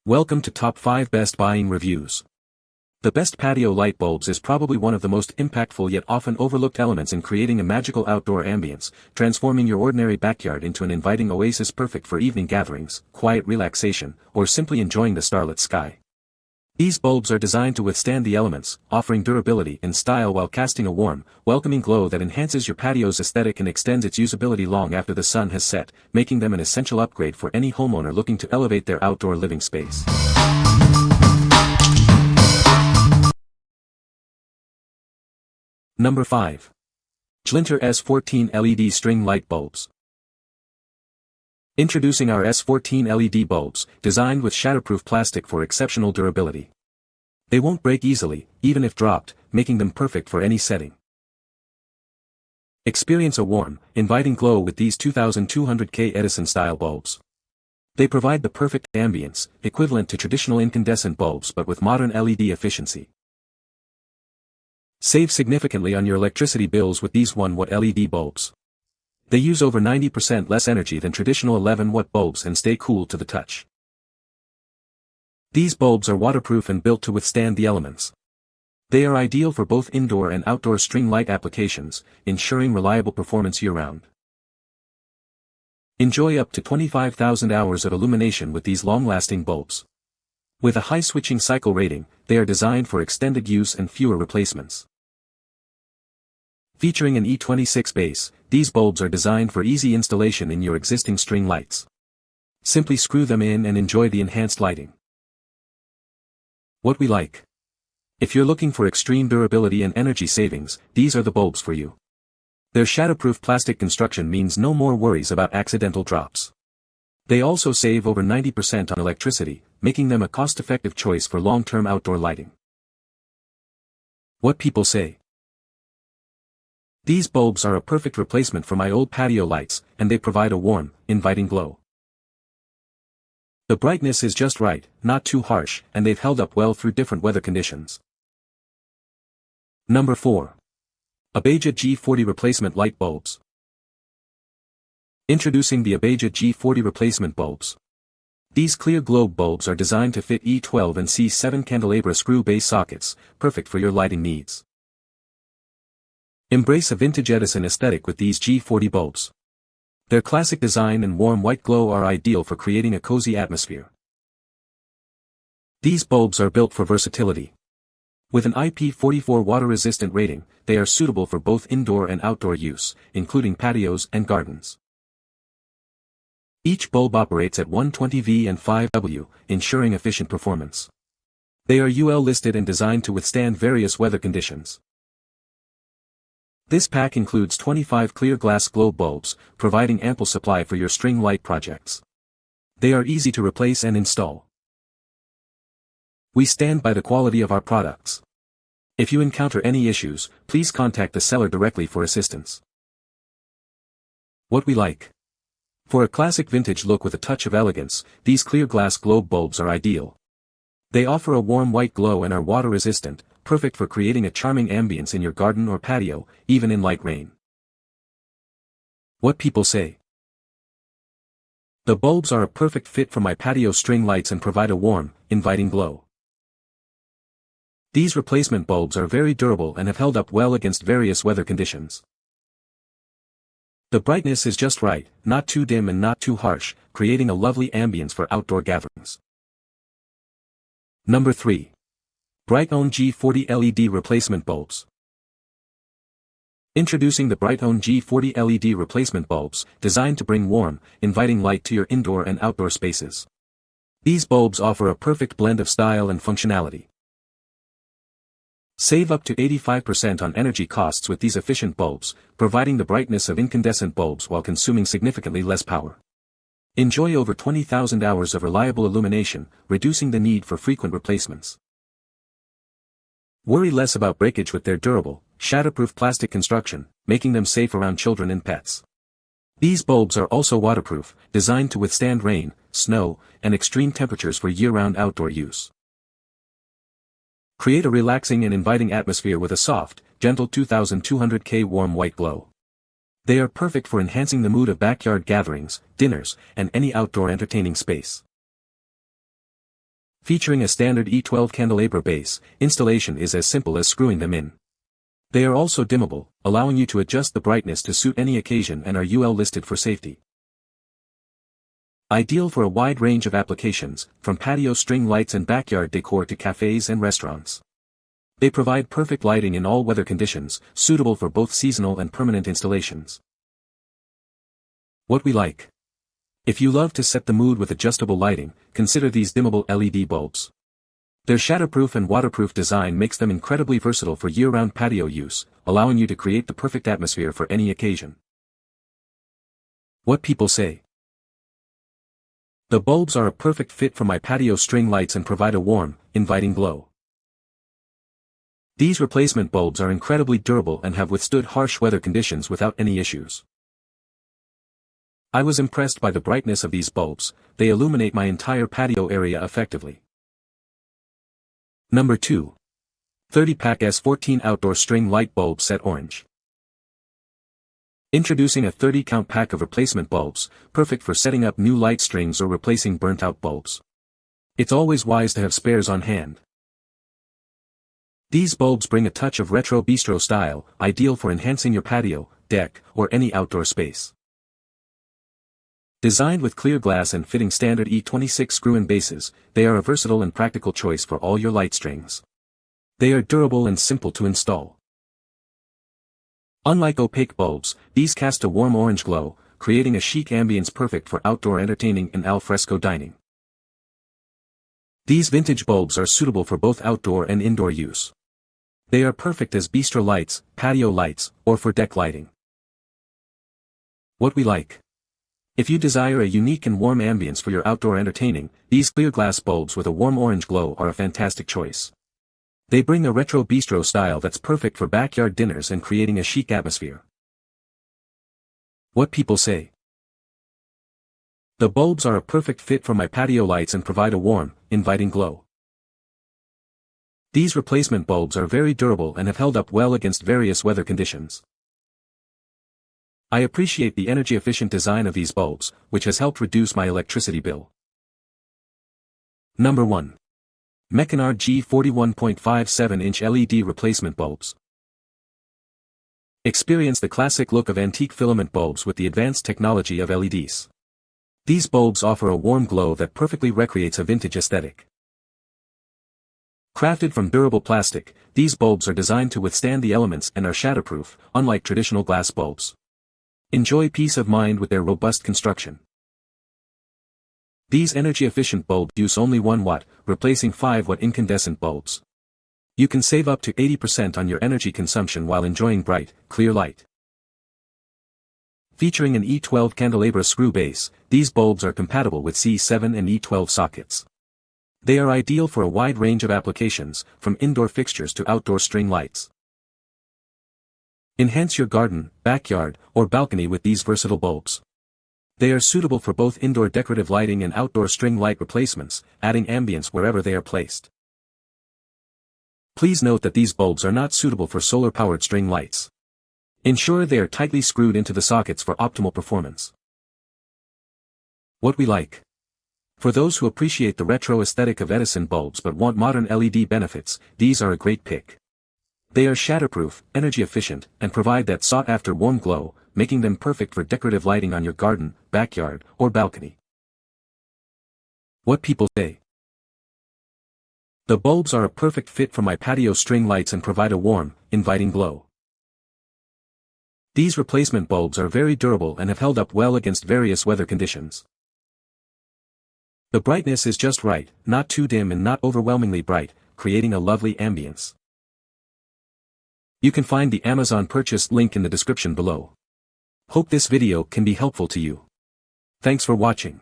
Welcome to Top 5 Best Buying Reviews. The best patio light bulbs is probably one of the most impactful yet often overlooked elements in creating a magical outdoor ambience, transforming your ordinary backyard into an inviting oasis perfect for evening gatherings, quiet relaxation, or simply enjoying the starlit sky. These bulbs are designed to withstand the elements, offering durability and style while casting a warm, welcoming glow that enhances your patio's aesthetic and extends its usability long after the sun has set, making them an essential upgrade for any homeowner looking to elevate their outdoor living space. Number 5. Jslinter S14 LED String Light Bulbs. Introducing our S14 LED bulbs, designed with shatterproof plastic for exceptional durability. They won't break easily, even if dropped, making them perfect for any setting. Experience a warm, inviting glow with these 2200K Edison-style bulbs. They provide the perfect ambience, equivalent to traditional incandescent bulbs but with modern LED efficiency. Save significantly on your electricity bills with these 1-watt LED bulbs. They use over 90% less energy than traditional 11-watt bulbs and stay cool to the touch. These bulbs are waterproof and built to withstand the elements. They are ideal for both indoor and outdoor string light applications, ensuring reliable performance year-round. Enjoy up to 25,000 hours of illumination with these long-lasting bulbs. With a high switching cycle rating, they are designed for extended use and fewer replacements. Featuring an E26 base, these bulbs are designed for easy installation in your existing string lights. Simply screw them in and enjoy the enhanced lighting. What we like. If you're looking for extreme durability and energy savings, these are the bulbs for you. Their shatterproof plastic construction means no more worries about accidental drops. They also save over 90% on electricity, making them a cost-effective choice for long-term outdoor lighting. What people say. These bulbs are a perfect replacement for my old patio lights, and they provide a warm, inviting glow. The brightness is just right, not too harsh, and they've held up well through different weather conditions. Number 4. Abeja G40 Replacement Light Bulbs. Introducing the Abeja G40 Replacement Bulbs. These clear globe bulbs are designed to fit E12 and C7 candelabra screw base sockets, perfect for your lighting needs. Embrace a vintage Edison aesthetic with these G40 bulbs. Their classic design and warm white glow are ideal for creating a cozy atmosphere. These bulbs are built for versatility. With an IP44 water-resistant rating, they are suitable for both indoor and outdoor use, including patios and gardens. Each bulb operates at 120V and 5W, ensuring efficient performance. They are UL listed and designed to withstand various weather conditions. This pack includes 25 clear glass globe bulbs, providing ample supply for your string light projects. They are easy to replace and install. We stand by the quality of our products. If you encounter any issues, please contact the seller directly for assistance. What we like. For a classic vintage look with a touch of elegance, these clear glass globe bulbs are ideal. They offer a warm white glow and are water resistant, perfect for creating a charming ambience in your garden or patio, even in light rain. What people say. The bulbs are a perfect fit for my patio string lights and provide a warm, inviting glow. These replacement bulbs are very durable and have held up well against various weather conditions. The brightness is just right, not too dim and not too harsh, creating a lovely ambience for outdoor gatherings. Number 3. Brightown G40 LED Replacement Bulbs. Introducing the Brightown G40 LED Replacement Bulbs, designed to bring warm, inviting light to your indoor and outdoor spaces. These bulbs offer a perfect blend of style and functionality. Save up to 85% on energy costs with these efficient bulbs, providing the brightness of incandescent bulbs while consuming significantly less power. Enjoy over 20,000 hours of reliable illumination, reducing the need for frequent replacements. Worry less about breakage with their durable, shatterproof plastic construction, making them safe around children and pets. These bulbs are also waterproof, designed to withstand rain, snow, and extreme temperatures for year-round outdoor use. Create a relaxing and inviting atmosphere with a soft, gentle 2200K warm white glow. They are perfect for enhancing the mood of backyard gatherings, dinners, and any outdoor entertaining space. Featuring a standard E12 candelabra base, installation is as simple as screwing them in. They are also dimmable, allowing you to adjust the brightness to suit any occasion and are UL listed for safety. Ideal for a wide range of applications, from patio string lights and backyard decor to cafes and restaurants. They provide perfect lighting in all weather conditions, suitable for both seasonal and permanent installations. What we like. If you love to set the mood with adjustable lighting, consider these dimmable LED bulbs. Their shatterproof and waterproof design makes them incredibly versatile for year-round patio use, allowing you to create the perfect atmosphere for any occasion. What people say. The bulbs are a perfect fit for my patio string lights and provide a warm, inviting glow. These replacement bulbs are incredibly durable and have withstood harsh weather conditions without any issues. I was impressed by the brightness of these bulbs, they illuminate my entire patio area effectively. Number 2. 30-pack S14 Outdoor String Light Bulb Set Orange. Introducing a 30-count pack of replacement bulbs, perfect for setting up new light strings or replacing burnt-out bulbs. It's always wise to have spares on hand. These bulbs bring a touch of retro bistro style, ideal for enhancing your patio, deck, or any outdoor space. Designed with clear glass and fitting standard E26 screw-in bases, they are a versatile and practical choice for all your light strings. They are durable and simple to install. Unlike opaque bulbs, these cast a warm orange glow, creating a chic ambience perfect for outdoor entertaining and al fresco dining. These vintage bulbs are suitable for both outdoor and indoor use. They are perfect as bistro lights, patio lights, or for deck lighting. What we like. If you desire a unique and warm ambience for your outdoor entertaining, these clear glass bulbs with a warm orange glow are a fantastic choice. They bring a retro bistro style that's perfect for backyard dinners and creating a chic atmosphere. What people say. The bulbs are a perfect fit for my patio lights and provide a warm, inviting glow. These replacement bulbs are very durable and have held up well against various weather conditions. I appreciate the energy-efficient design of these bulbs, which has helped reduce my electricity bill. Number 1. Meconard G41.57-inch LED replacement bulbs. Experience the classic look of antique filament bulbs with the advanced technology of LEDs. These bulbs offer a warm glow that perfectly recreates a vintage aesthetic. Crafted from durable plastic, these bulbs are designed to withstand the elements and are shatterproof, unlike traditional glass bulbs. Enjoy peace of mind with their robust construction. These energy-efficient bulbs use only 1 watt, replacing 5 watt incandescent bulbs. You can save up to 80% on your energy consumption while enjoying bright, clear light. Featuring an E12 candelabra screw base, these bulbs are compatible with C7 and E12 sockets. They are ideal for a wide range of applications, from indoor fixtures to outdoor string lights. Enhance your garden, backyard, or balcony with these versatile bulbs. They are suitable for both indoor decorative lighting and outdoor string light replacements, adding ambience wherever they are placed. Please note that these bulbs are not suitable for solar-powered string lights. Ensure they are tightly screwed into the sockets for optimal performance. What we like. For those who appreciate the retro aesthetic of Edison bulbs but want modern LED benefits, these are a great pick. They are shatterproof, energy efficient, and provide that sought-after warm glow, making them perfect for decorative lighting on your garden, backyard, or balcony. What people say. The bulbs are a perfect fit for my patio string lights and provide a warm, inviting glow. These replacement bulbs are very durable and have held up well against various weather conditions. The brightness is just right, not too dim and not overwhelmingly bright, creating a lovely ambience. You can find the Amazon purchase link in the description below. Hope this video can be helpful to you. Thanks for watching.